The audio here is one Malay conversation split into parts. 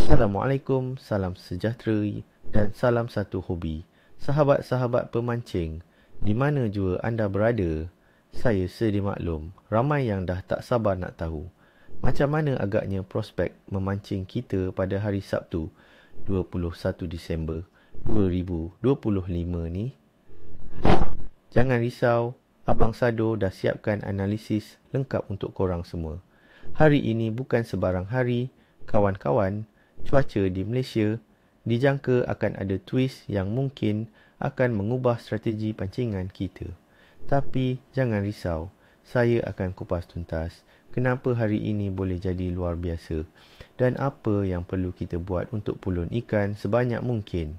Assalamualaikum, salam sejahtera dan salam satu hobi. Sahabat-sahabat pemancing, di mana jua anda berada, saya sedia maklum, ramai yang dah tak sabar nak tahu macam mana agaknya prospek memancing kita pada hari Sabtu 21 Disember 2025 ni. Jangan risau, Abang Sado dah siapkan analisis lengkap untuk korang semua. Hari ini bukan sebarang hari, kawan-kawan. Cuaca di Malaysia dijangka akan ada twist yang mungkin akan mengubah strategi pancingan kita. Tapi jangan risau, saya akan kupas tuntas kenapa hari ini boleh jadi luar biasa dan apa yang perlu kita buat untuk pulun ikan sebanyak mungkin.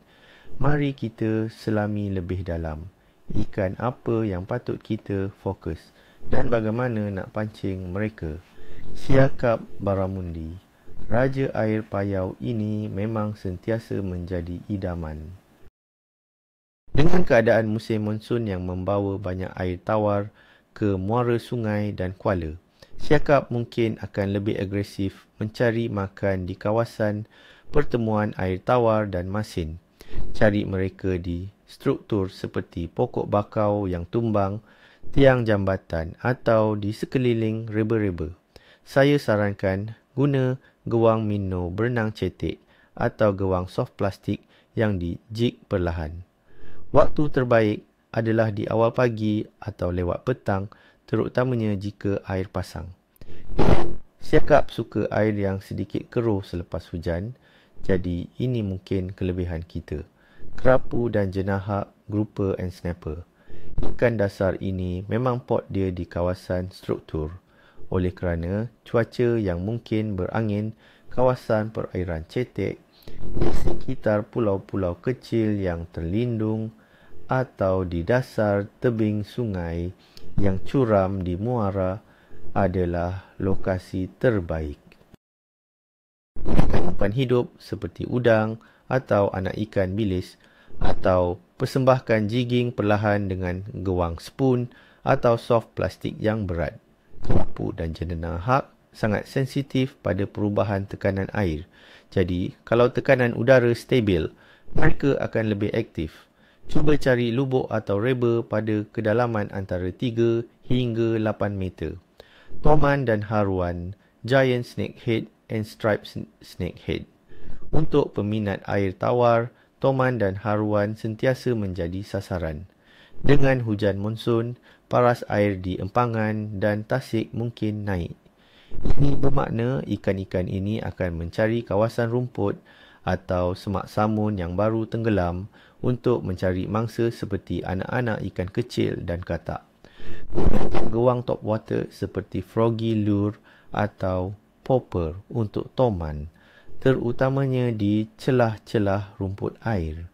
Mari kita selami lebih dalam ikan apa yang patut kita fokus dan bagaimana nak pancing mereka. Siakap Baramundi, Raja Air Payau ini memang sentiasa menjadi idaman. Dengan keadaan musim monsun yang membawa banyak air tawar ke muara sungai dan kuala, Siakap mungkin akan lebih agresif mencari makan di kawasan pertemuan air tawar dan masin. Cari mereka di struktur seperti pokok bakau yang tumbang, tiang jambatan atau di sekeliling reba-reba. Saya sarankan guna gewang mino berenang cetek atau gewang soft plastik yang dijig perlahan. Waktu terbaik adalah di awal pagi atau lewat petang, terutamanya jika air pasang. Siakap suka air yang sedikit keruh selepas hujan, jadi ini mungkin kelebihan kita. Kerapu dan jenahak, grouper and snapper. Ikan dasar ini memang pot dia di kawasan struktur. Oleh kerana cuaca yang mungkin berangin, kawasan perairan cetek di sekitar pulau-pulau kecil yang terlindung atau di dasar tebing sungai yang curam di muara adalah lokasi terbaik. Ikan umpan hidup seperti udang atau anak ikan bilis atau persembahkan jigging perlahan dengan gewang spoon atau soft plastik yang berat. Kerapu dan jenahak sangat sensitif pada perubahan tekanan air. Jadi, kalau tekanan udara stabil, mereka akan lebih aktif. Cuba cari lubuk atau reba pada kedalaman antara 3 hingga 8 meter. Toman dan haruan, giant snakehead and striped snakehead. Untuk peminat air tawar, toman dan haruan sentiasa menjadi sasaran. Dengan hujan monsun, paras air di empangan dan tasik mungkin naik. Ini bermakna ikan-ikan ini akan mencari kawasan rumput atau semak samun yang baru tenggelam untuk mencari mangsa seperti anak-anak ikan kecil dan katak. Gewang top water seperti froggy lure atau popper untuk toman, terutamanya di celah-celah rumput air.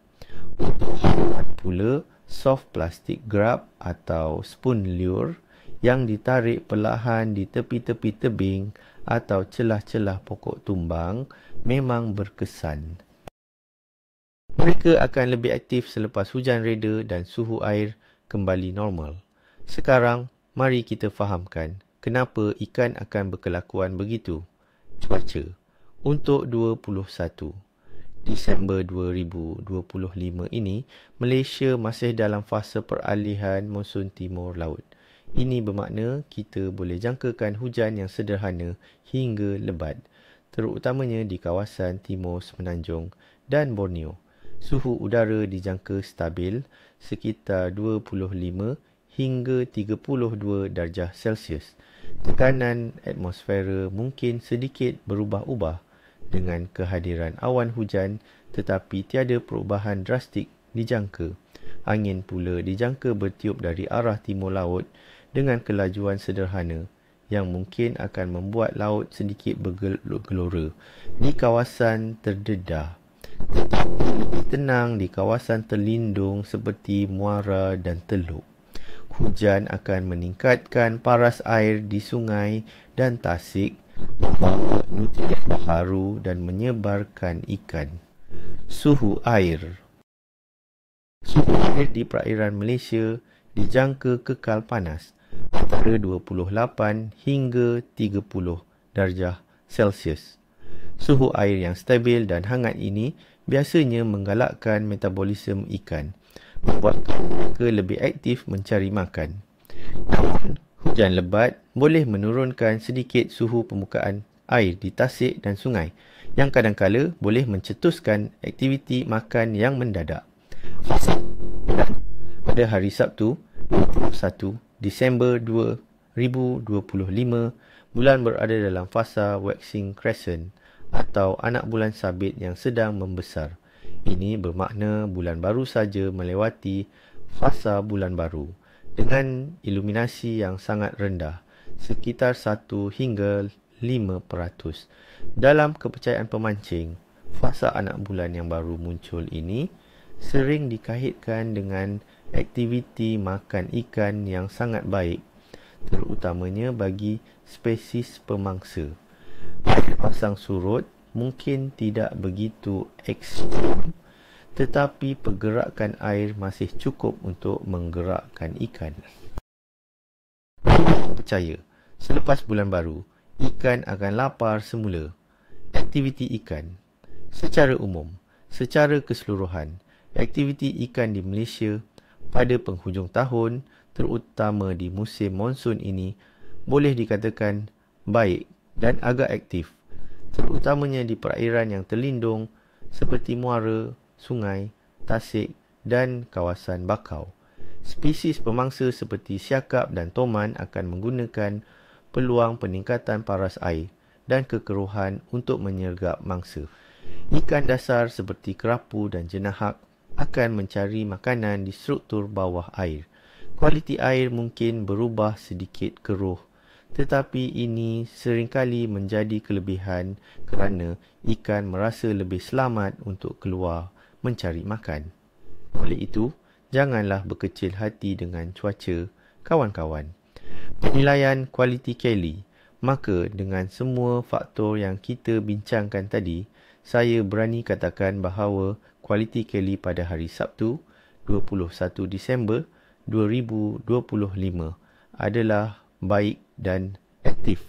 Untuk haruan pula, soft plastic grab atau spoon lure yang ditarik perlahan di tepi-tepi tebing atau celah-celah pokok tumbang memang berkesan. Mereka akan lebih aktif selepas hujan reda dan suhu air kembali normal. Sekarang, mari kita fahamkan kenapa ikan akan berkelakuan begitu. Cuaca untuk 21 Disember 2025 ini, Malaysia masih dalam fasa peralihan monsun timur laut. Ini bermakna kita boleh jangkakan hujan yang sederhana hingga lebat, terutamanya di kawasan timur semenanjung dan Borneo. Suhu udara dijangka stabil sekitar 25 hingga 32 darjah Celsius. Tekanan atmosfera mungkin sedikit berubah-ubah dengan kehadiran awan hujan, tetapi tiada perubahan drastik dijangka. Angin pula dijangka bertiup dari arah timur laut dengan kelajuan sederhana yang mungkin akan membuat laut sedikit bergelora di kawasan terdedah, tetapi lebih tenang di kawasan terlindung seperti muara dan teluk. Hujan akan meningkatkan paras air di sungai dan tasik, membawa nutrien baharu dan menyebarkan ikan. Suhu air di perairan Malaysia dijangka kekal panas antara 28 hingga 30 darjah Celsius. Suhu air yang stabil dan hangat ini biasanya menggalakkan metabolisme ikan, membuatkan mereka lebih aktif mencari makan. Namun, hujan lebat boleh menurunkan sedikit suhu permukaan air di tasik dan sungai yang kadang-kala boleh mencetuskan aktiviti makan yang mendadak. Pada hari Sabtu, 21 Disember 2025, bulan berada dalam fasa waxing crescent atau anak bulan sabit yang sedang membesar. Ini bermakna bulan baru saja melewati fasa bulan baru dengan iluminasi yang sangat rendah, sekitar 1 hingga 5%. Dalam kepercayaan pemancing, fasa anak bulan yang baru muncul ini sering dikaitkan dengan aktiviti makan ikan yang sangat baik, terutamanya bagi spesies pemangsa. Air pasang surut mungkin tidak begitu ekstrim, tetapi pergerakan air masih cukup untuk menggerakkan ikan. Percaya, selepas bulan baru, ikan akan lapar semula. Aktiviti ikan. Secara umum, secara keseluruhan, aktiviti ikan di Malaysia pada penghujung tahun, terutama di musim monsun ini, boleh dikatakan baik dan agak aktif, terutamanya di perairan yang terlindung seperti muara, sungai, tasik dan kawasan bakau. Spesies pemangsa seperti siakap dan toman akan menggunakan peluang peningkatan paras air dan kekeruhan untuk menyergap mangsa. Ikan dasar seperti kerapu dan jenahak akan mencari makanan di struktur bawah air. Kualiti air mungkin berubah sedikit keruh, tetapi ini seringkali menjadi kelebihan kerana ikan merasa lebih selamat untuk keluar mencari makan. Oleh itu, janganlah berkecil hati dengan cuaca, kawan-kawan. Penilaian kualiti Kelly. Maka dengan semua faktor yang kita bincangkan tadi, saya berani katakan bahawa kualiti Kelly pada hari Sabtu, 21 Disember 2025 adalah baik dan aktif.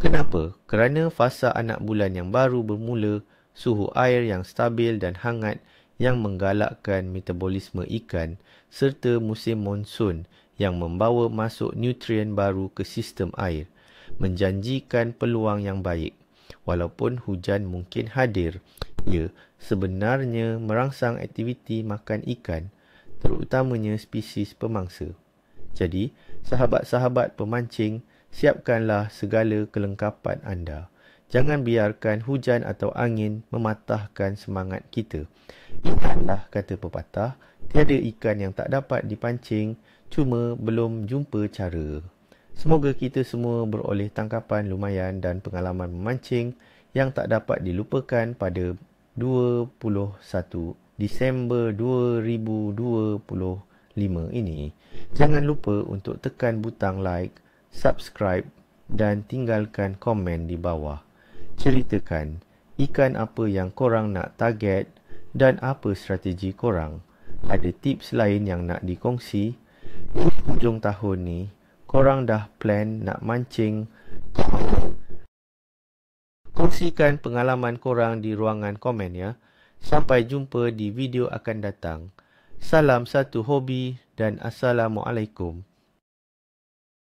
Kenapa? Kerana fasa anak bulan yang baru bermula, suhu air yang stabil dan hangat yang menggalakkan metabolisme ikan, serta musim monsun yang membawa masuk nutrien baru ke sistem air, menjanjikan peluang yang baik. Walaupun hujan mungkin hadir, ia sebenarnya merangsang aktiviti makan ikan, terutamanya spesies pemangsa. Jadi, sahabat-sahabat pemancing, siapkanlah segala kelengkapan anda. Jangan biarkan hujan atau angin mematahkan semangat kita. Ingatlah kata pepatah, tiada ikan yang tak dapat dipancing, cuma belum jumpa cara. Semoga kita semua beroleh tangkapan lumayan dan pengalaman memancing yang tak dapat dilupakan pada 21 Disember 2025 ini. Jangan lupa untuk tekan butang like, subscribe dan tinggalkan komen di bawah. Ceritakan ikan apa yang korang nak target dan apa strategi korang. Ada tips lain yang nak dikongsi? Di hujung tahun ni, korang dah plan nak mancing? Kongsikan pengalaman korang di ruangan komen ya. Sampai jumpa di video akan datang. Salam satu hobi dan Assalamualaikum.